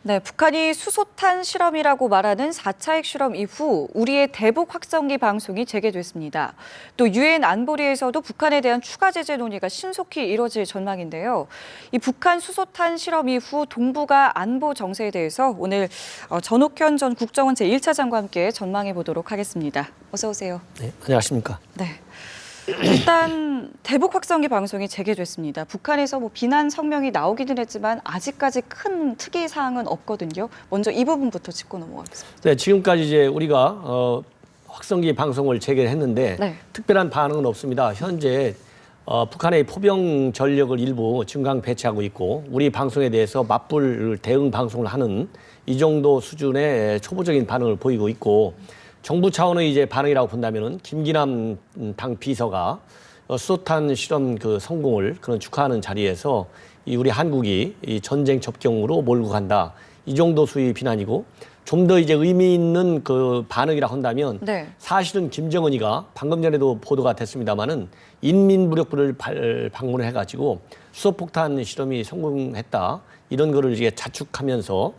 네, 북한이 수소탄 실험이라고 말하는 4차 핵실험 이후 우리의 대북 확성기 방송이 재개됐습니다. 또 유엔 안보리에서도 북한에 대한 추가 제재 논의가 신속히 이뤄질 전망인데요. 이 북한 수소탄 실험 이후 동북아 안보 정세에 대해서 오늘 전옥현 전 국정원 제1차장과 함께 전망해 보도록 하겠습니다. 어서 오세요. 네, 안녕하십니까. 네. 일단 대북 확성기 방송이 재개됐습니다. 북한에서 비난 성명이 나오기는 했지만 아직까지 큰 특이 사항은 없거든요. 먼저 이 부분부터 짚고 넘어가겠습니다. 네, 지금까지 이제 우리가 확성기 방송을 재개했는데 네. 특별한 반응은 없습니다. 현재 북한의 포병 전력을 일부 증강 배치하고 있고 우리 방송에 대해서 맞불 대응 방송을 하는 이 정도 수준의 초보적인 반응을 보이고 있고. 정부 차원의 이제 반응이라고 본다면은 김기남 당 비서가 수소탄 실험 그 성공을 그런 축하하는 자리에서 이 우리 한국이 이 전쟁 접경으로 몰고 간다. 이 정도 수위 비난이고 좀 더 이제 의미 있는 그 반응이라 한다면 네. 사실은 김정은이가 방금 전에도 보도가 됐습니다마는 인민무력부를 방문을 해가지고 수소폭탄 실험이 성공했다. 이런 거를 이제 자축하면서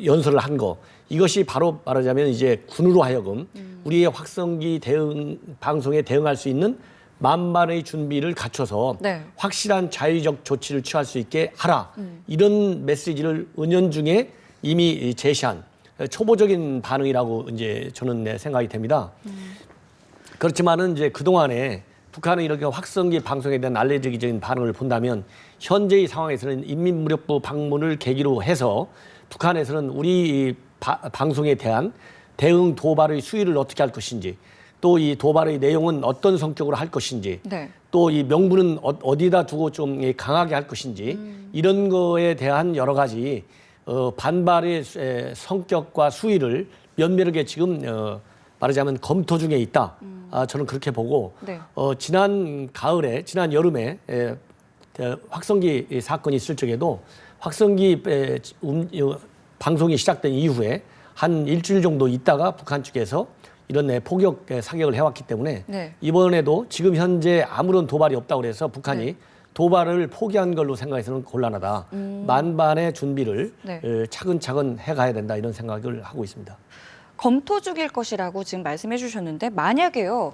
연설을 한 거. 이것이 바로 말하자면 이제 군으로 하여금 우리의 확성기 대응 방송에 대응할 수 있는 만반의 준비를 갖춰서 네. 확실한 자의적 조치를 취할 수 있게 하라. 이런 메시지를 은연중에 이미 제시한 초보적인 반응이라고 이제 저는 생각이 됩니다. 그렇지만은 이제 그동안에 북한은 이렇게 확성기 방송에 대한 난리적인 반응을 본다면 현재의 상황에서는 인민무력부 방문을 계기로 해서 북한에서는 우리 방송에 대한 대응 도발의 수위를 어떻게 할 것인지 또 이 도발의 내용은 어떤 성격으로 할 것인지 네. 또 이 명분은 어디다 두고 좀 강하게 할 것인지 이런 거에 대한 여러 가지 반발의 성격과 수위를 면밀하게 지금 말하자면 검토 중에 있다. 저는 그렇게 보고 네. 지난 가을에 지난 여름에 확성기 사건이 있을 적에도 확성기 방송이 시작된 이후에 한 일주일 정도 있다가 북한 측에서 이런 폭격 사격을 해왔기 때문에 네. 이번에도 지금 현재 아무런 도발이 없다고 그래서 북한이 네. 도발을 포기한 걸로 생각해서는 곤란하다. 만반의 준비를 네. 차근차근 해가야 된다 이런 생각을 하고 있습니다. 검토 중일 것이라고 지금 말씀해 주셨는데 만약에요.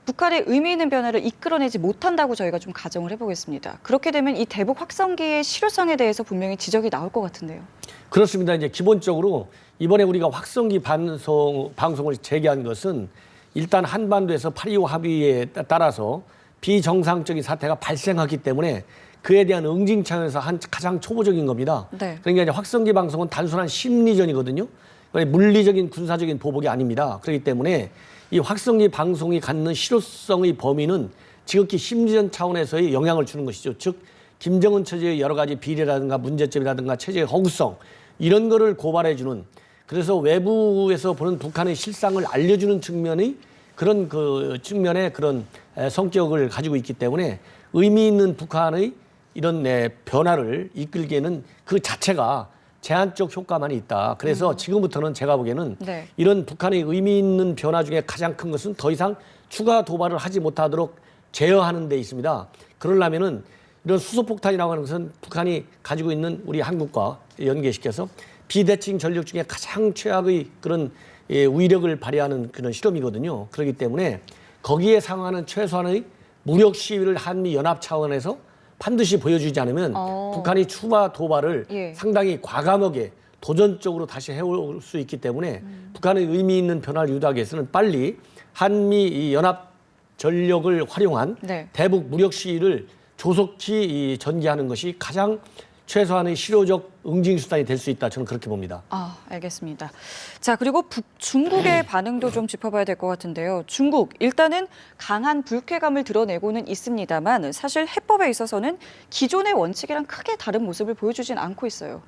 북한의 의미 있는 변화를 이끌어내지 못한다고 저희가 좀 가정을 해보겠습니다. 그렇게 되면 이 대북 확성기의 실효성에 대해서 분명히 지적이 나올 것 같은데요. 그렇습니다. 이제 기본적으로 이번에 우리가 확성기 방송을 재개한 것은 일단 한반도에서 8.25 합의에 따라서 비정상적인 사태가 발생하기 때문에 그에 대한 응징 차원에서 가장 초보적인 겁니다. 네. 그러니까 이제 확성기 방송은 단순한 심리전이거든요. 물리적인 군사적인 보복이 아닙니다. 그렇기 때문에 이 확성기 방송이 갖는 실효성의 범위는 지극히 심리전 차원에서의 영향을 주는 것이죠. 즉 김정은 체제의 여러 가지 비리라든가 문제점이라든가 체제의 허구성 이런 거를 고발해주는 그래서 외부에서 보는 북한의 실상을 알려주는 측면의 그런 그 측면의 그런 성격을 가지고 있기 때문에 의미 있는 북한의 이런 변화를 이끌기에는 그 자체가 제한적 효과만 있다. 그래서 지금부터는 제가 보기에는 네. 이런 북한의 의미 있는 변화 중에 가장 큰 것은 더 이상 추가 도발을 하지 못하도록 제어하는 데 있습니다. 그러려면은 이런 수소폭탄이라고 하는 것은 북한이 가지고 있는 우리 한국과 연계시켜서 비대칭 전력 중에 가장 최악의 그런 위력을 발휘하는 그런 실험이거든요. 그렇기 때문에 거기에 상응하는 최소한의 무력 시위를 한미 연합 차원에서 반드시 보여주지 않으면 북한이 추가 도발을 예. 상당히 과감하게 도전적으로 다시 해올 수 있기 때문에 북한의 의미 있는 변화를 유도하기 위해서는 빨리 한미 연합 전력을 활용한 네. 대북 무력 시위를 조속히 전개하는 것이 가장 최소한의 실효적 응징 수단이 될 수 있다. 저는 그렇게 봅니다. 알겠습니다. 자, 그리고 중국의 반응도 좀 짚어봐야 될 것 같은데요. 중국, 일단은 강한 불쾌감을 드러내고는 있습니다만 사실 해법에 있어서는 기존의 원칙이랑 크게 다른 모습을 보여주진 않고 있어요.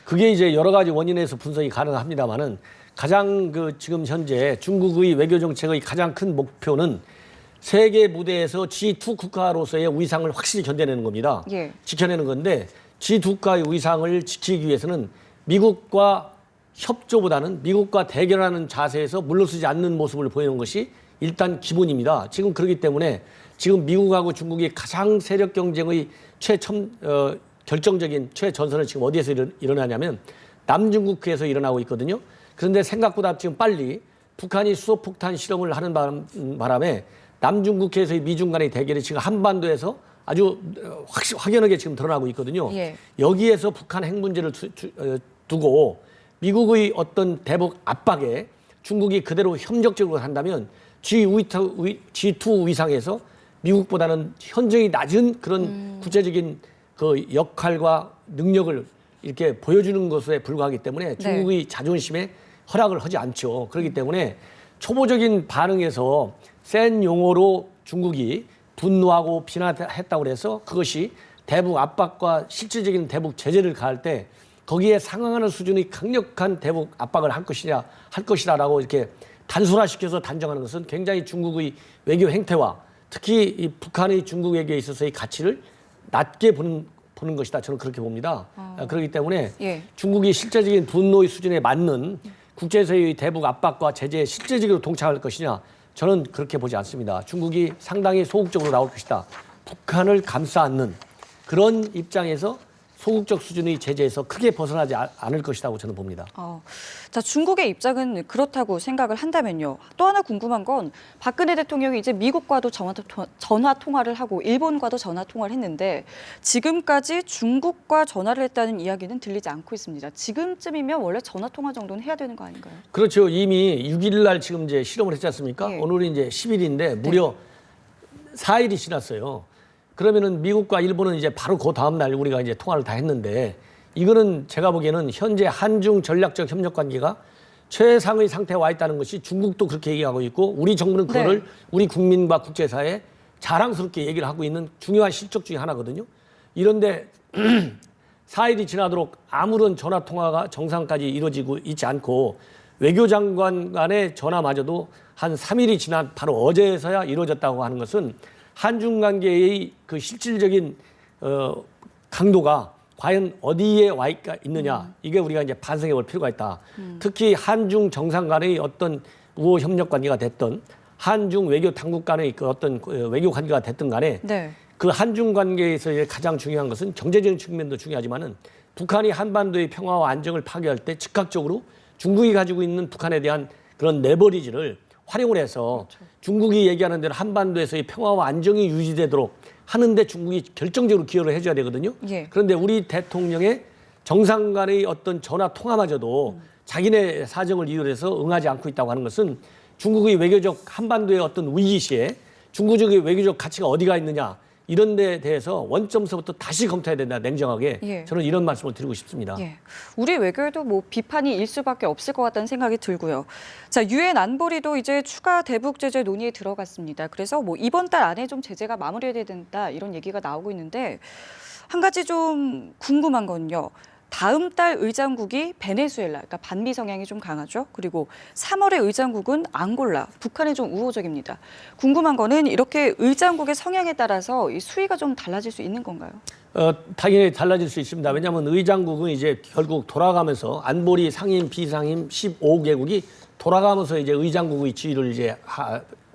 그게 이제 여러 가지 원인에서 분석이 가능합니다만은 가장 지금 현재 중국의 외교 정책의 가장 큰 목표는 세계 무대에서 G2 국가로서의 위상을 확실히 견뎌내는 겁니다. 예. 지켜내는 건데 G2 국가의 위상을 지키기 위해서는 미국과 협조보다는 미국과 대결하는 자세에서 물러서지 않는 모습을 보이는 것이 일단 기본입니다. 지금 그렇기 때문에 지금 미국하고 중국이 가장 세력 경쟁의 결정적인 최전선은 지금 어디에서 일어나냐면 남중국해에서 일어나고 있거든요. 그런데 생각보다 지금 빨리 북한이 수소폭탄 실험을 하는 바람에 남중국해에서의 미중 간의 대결이 지금 한반도에서 아주 확연하게 지금 드러나고 있거든요. 예. 여기에서 북한 핵 문제를 두고 미국의 어떤 대북 압박에 중국이 그대로 협력적으로 한다면 G2 위상에서 미국보다는 현저히 낮은 그런 국제적인 그 역할과 능력을 이렇게 보여주는 것에 불과하기 때문에 중국의 자존심에 허락을 하지 않죠. 그렇기 때문에 초보적인 반응에서 센 용어로 중국이 분노하고 비난했다고 해서 그것이 대북 압박과 실질적인 대북 제재를 가할 때 거기에 상응하는 수준의 강력한 대북 압박을 할 것이라라고 이렇게 단순화시켜서 단정하는 것은 굉장히 중국의 외교 행태와 특히 이 북한의 중국 외교에 있어서의 가치를 낮게 보는 것이다. 저는 그렇게 봅니다. 그렇기 때문에 예. 중국이 실제적인 분노의 수준에 맞는 국제사회의 대북 압박과 제재에 실질적으로 동참할 것이냐, 저는 그렇게 보지 않습니다. 중국이 상당히 소극적으로 나올 것이다. 북한을 감싸 안는 그런 입장에서 소극적 수준의 제재에서 크게 벗어나지 않을 것이라고 저는 봅니다. 자, 중국의 입장은 그렇다고 생각을 한다면요. 또 하나 궁금한 건 박근혜 대통령이 이제 미국과도 전화 통화를 하고 일본과도 전화 통화를 했는데 지금까지 중국과 전화를 했다는 이야기는 들리지 않고 있습니다. 지금쯤이면 원래 전화 통화 정도는 해야 되는 거 아닌가요? 그렇죠. 이미 6일 날 지금 이제 실험을 했지 않습니까? 예. 오늘이 이제 10일인데 무려 4일이 지났어요. 그러면은 미국과 일본은 이제 바로 그 다음 날 우리가 이제 통화를 다 했는데 이거는 제가 보기에는 현재 한중 전략적 협력 관계가 최상의 상태에 와 있다는 것이 중국도 그렇게 얘기하고 있고 우리 정부는 그거를 우리 국민과 국제사회에 자랑스럽게 얘기를 하고 있는 중요한 실적 중에 하나거든요. 이런데 4일이 지나도록 아무런 전화 통화가 정상까지 이루어지고 있지 않고 외교장관 간의 전화마저도 한 3일이 지난 바로 어제서야 이루어졌다고 하는 것은 한중 관계의 그 실질적인 강도가 과연 어디에 와 있느냐, 이게 우리가 이제 반성해 볼 필요가 있다. 특히 한중 정상 간의 어떤 우호 협력 관계가 됐던 한중 외교 당국 간의 그 어떤 외교 관계가 됐든 간에 그 한중 관계에서 가장 중요한 것은 경제적인 측면도 중요하지만은 북한이 한반도의 평화와 안정을 파괴할 때 즉각적으로 중국이 가지고 있는 북한에 대한 그런 레버리지를 활용을 해서 중국이 얘기하는 대로 한반도에서의 평화와 안정이 유지되도록 하는데 중국이 결정적으로 기여를 해줘야 되거든요. 예. 그런데 우리 대통령의 정상 간의 어떤 전화 통화마저도 자기네 사정을 이유해서 응하지 않고 있다고 하는 것은 중국의 외교적 한반도의 어떤 위기 시에 중국의 외교적 가치가 어디가 있느냐, 이런 데 대해서 원점서부터 다시 검토해야 된다, 냉정하게. 예. 저는 이런 말씀을 드리고 싶습니다. 예. 우리 외교에도 뭐 비판이 일 수밖에 없을 것 같다는 생각이 들고요. 자, 유엔 안보리도 이제 추가 대북 제재 논의에 들어갔습니다. 그래서 뭐 이번 달 안에 좀 제재가 마무리돼야 된다, 이런 얘기가 나오고 있는데 한 가지 좀 궁금한 건요. 다음 달 의장국이 베네수엘라, 그러니까 반미 성향이 좀 강하죠. 그리고 3월에 의장국은 앙골라, 북한이 좀 우호적입니다. 궁금한 거는 이렇게 의장국의 성향에 따라서 이 수위가 좀 달라질 수 있는 건가요? 당연히 달라질 수 있습니다. 왜냐하면 의장국은 이제 결국 돌아가면서 안보리 상임, 비상임 15개국이 돌아가면서 이제 의장국의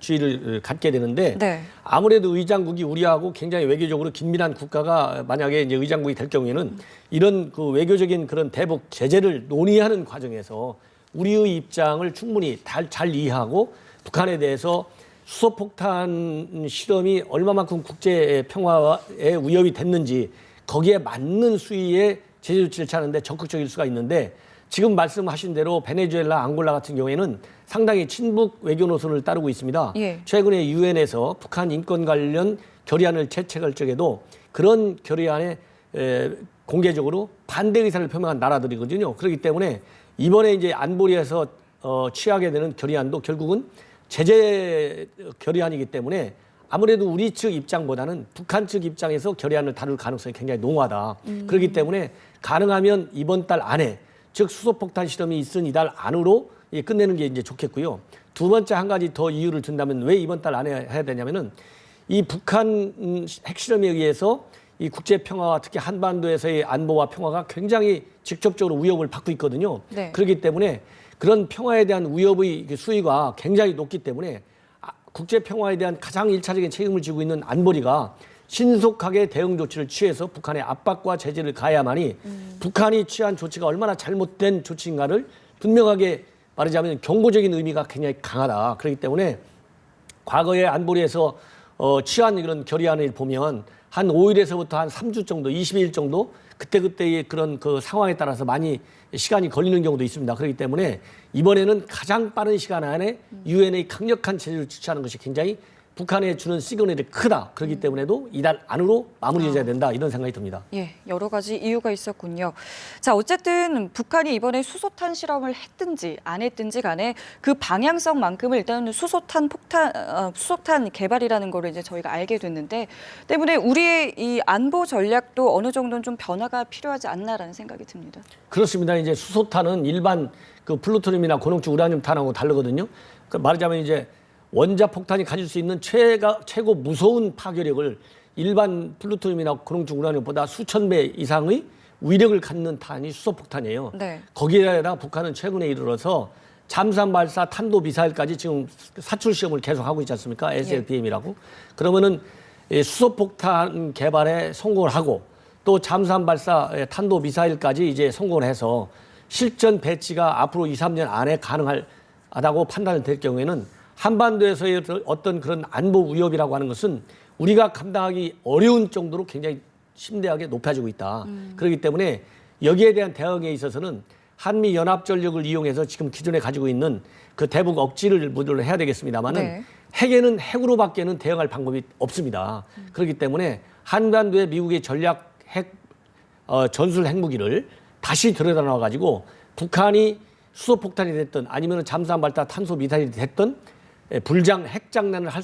지위를 갖게 되는데 아무래도 의장국이 우리하고 굉장히 외교적으로 긴밀한 국가가 만약에 이제 의장국이 될 경우에는 이런 그 외교적인 그런 대북 제재를 논의하는 과정에서 우리의 입장을 충분히 잘 이해하고 북한에 대해서 수소폭탄 실험이 얼마만큼 국제 평화에 위협이 됐는지 거기에 맞는 수위의 제재 조치를 취하는데 적극적일 수가 있는데 지금 말씀하신 대로 베네수엘라, 앙골라 같은 경우에는 상당히 친북 외교 노선을 따르고 있습니다. 예. 최근에 유엔에서 북한 인권 관련 결의안을 채택할 적에도 그런 결의안에 공개적으로 반대 의사를 표명한 나라들이거든요. 그렇기 때문에 이번에 이제 안보리에서 취하게 되는 결의안도 결국은 제재 결의안이기 때문에 아무래도 우리 측 입장보다는 북한 측 입장에서 결의안을 다룰 가능성이 굉장히 농후하다. 그렇기 때문에 가능하면 이번 달 안에, 즉 수소폭탄 실험이 있은 이달 안으로 끝내는 게 이제 좋겠고요. 두 번째 한 가지 더 이유를 든다면 왜 이번 달 안에 해야 되냐면은 이 북한 핵실험에 의해서 이 국제 평화와 특히 한반도에서의 안보와 평화가 굉장히 직접적으로 위협을 받고 있거든요. 그렇기 때문에 그런 평화에 대한 위협의 수위가 굉장히 높기 때문에 국제 평화에 대한 가장 일차적인 책임을 지고 있는 안보리가 신속하게 대응 조치를 취해서 북한의 압박과 제재를 가야만이 북한이 취한 조치가 얼마나 잘못된 조치인가를 분명하게 말하자면 경고적인 의미가 굉장히 강하다. 그렇기 때문에 과거에 안보리에서 취한 이런 결의안을 보면 한 5일에서부터 한 3주 정도, 20일 정도 그때그때의 그런 그 상황에 따라서 많이 시간이 걸리는 경우도 있습니다. 그렇기 때문에 이번에는 가장 빠른 시간 안에 유엔의 강력한 제재를 취하는 것이 굉장히 북한에 주는 시그널이 크다. 그렇기 때문에도 이달 안으로 마무리해야 된다. 이런 생각이 듭니다. 예, 여러 가지 이유가 있었군요. 자, 어쨌든 북한이 이번에 수소탄 실험을 했든지 안 했든지 간에 그 방향성만큼은 일단은 수소탄 개발이라는 거를 이제 저희가 알게 됐는데 때문에 우리의 이 안보 전략도 어느 정도는 좀 변화가 필요하지 않나라는 생각이 듭니다. 그렇습니다. 이제 수소탄은 일반 그 플루토늄이나 고농축 우라늄 탄하고 다르거든요. 그 말하자면 이제 원자폭탄이 가질 수 있는 최고 무서운 파괴력을 일반 플루토늄이나 고농축 우라늄보다 수천 배 이상의 위력을 갖는 탄이 수소폭탄이에요. 네. 거기에다 북한은 최근에 이르러서 잠수함 발사 탄도 미사일까지 지금 사출 시험을 계속하고 있지 않습니까? SLBM이라고. 그러면은 수소폭탄 개발에 성공을 하고 또 잠수함 발사 탄도 미사일까지 이제 성공을 해서 실전 배치가 앞으로 2, 3년 안에 가능하다고 판단이 될 경우에는 한반도에서의 어떤 그런 안보 위협이라고 하는 것은 우리가 감당하기 어려운 정도로 굉장히 심대하게 높아지고 있다. 그렇기 때문에 여기에 대한 대응에 있어서는 한미 연합 전력을 이용해서 지금 기존에 가지고 있는 그 대북 억지를 모두를 해야 되겠습니다만은 네. 핵에는 핵으로밖에는 대응할 방법이 없습니다. 그렇기 때문에 한반도의 미국의 전략 핵 전술 핵무기를 다시 들여다놔 가지고 북한이 수소폭탄이 됐든 아니면 잠수함 발사 탄소 미사일이 됐든 불장 핵장난을 할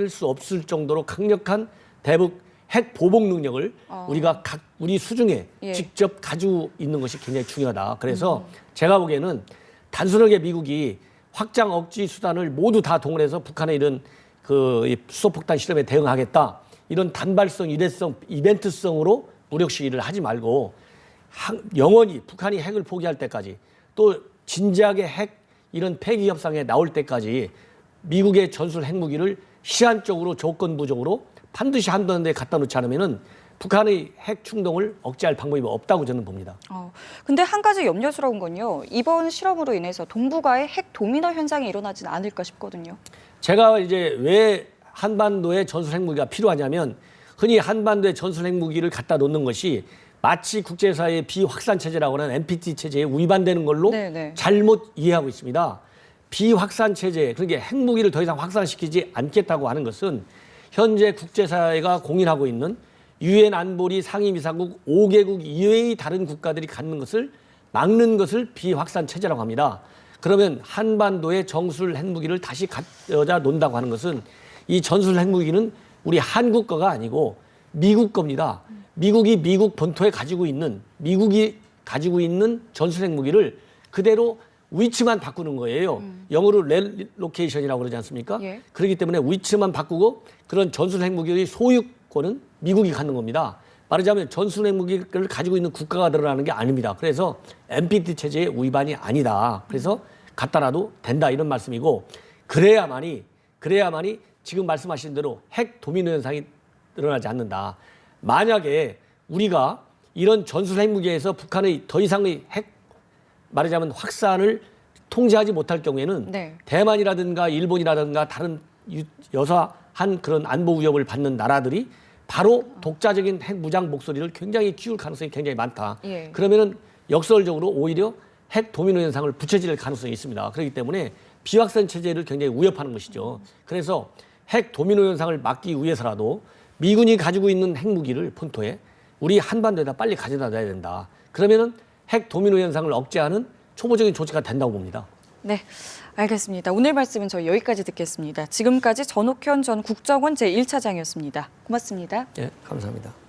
수 없을 정도로 강력한 대북 핵 보복 능력을 우리가 우리 수중에 예. 직접 가지고 있는 것이 굉장히 중요하다. 그래서 제가 보기에는 단순하게 미국이 확장 억지 수단을 모두 다 동원해서 북한의 이런 그 수소폭탄 실험에 대응하겠다. 이런 단발성, 일회성, 이벤트성으로 무력 시위를 하지 말고 영원히 북한이 핵을 포기할 때까지 또 진지하게 핵 이런 폐기 협상에 나올 때까지 미국의 전술 핵무기를 시한적으로 조건부적으로 반드시 한반도에 갖다 놓지 않으면은 북한의 핵 충동을 억제할 방법이 없다고 저는 봅니다. 근데 한 가지 염려스러운 건요. 이번 실험으로 인해서 동북아의 핵 도미노 현상이 일어나지는 않을까 싶거든요. 제가 이제 왜 한반도에 전술 핵무기가 필요하냐면 흔히 한반도에 전술 핵무기를 갖다 놓는 것이 마치 국제사회의 비확산 체제라고 하는 NPT 체제에 위반되는 걸로 네네. 잘못 이해하고 있습니다. 비확산 체제, 그러니까 핵무기를 더 이상 확산시키지 않겠다고 하는 것은 현재 국제사회가 공인하고 있는 유엔 안보리 상임이사국 5개국 이외의 다른 국가들이 갖는 것을 막는 것을 비확산 체제라고 합니다. 그러면 한반도에 정술 핵무기를 다시 갖다 놓는다고 하는 것은 이 전술 핵무기는 우리 한국 거가 아니고 미국 겁니다. 미국이 미국 본토에 미국이 가지고 있는 전술 핵무기를 그대로 위치만 바꾸는 거예요. 영어로 렐로케이션이라고 그러지 않습니까? 예. 그렇기 때문에 위치만 바꾸고 그런 전술 핵무기의 소유권은 미국이 갖는 겁니다. 말하자면 전술 핵무기를 가지고 있는 국가가 드러나는 게 아닙니다. 그래서 NPT 체제의 위반이 아니다. 그래서 갖다 놔도 된다 이런 말씀이고 그래야만이 지금 말씀하신 대로 핵 도미노 현상이 일어나지 않는다. 만약에 우리가 이런 전술 핵무기에서 북한의 더 이상의 핵 말하자면 확산을 통제하지 못할 경우에는 네. 대만이라든가 일본이라든가 다른 여사한 그런 안보 위협을 받는 나라들이 바로 독자적인 핵 무장 목소리를 굉장히 키울 가능성이 굉장히 많다. 예. 그러면은 역설적으로 오히려 핵 도미노 현상을 부채질 가능성이 있습니다. 그렇기 때문에 비확산 체제를 굉장히 위협하는 것이죠. 그래서 핵 도미노 현상을 막기 위해서라도 미군이 가지고 있는 핵무기를 본토에 우리 한반도에다 빨리 가져다 놔야 된다. 그러면은 핵 도미노 현상을 억제하는 초보적인 조치가 된다고 봅니다. 네, 알겠습니다. 오늘 말씀은 저희 여기까지 듣겠습니다. 지금까지 전옥현 전 국정원 제1차장이었습니다. 고맙습니다. 예, 감사합니다.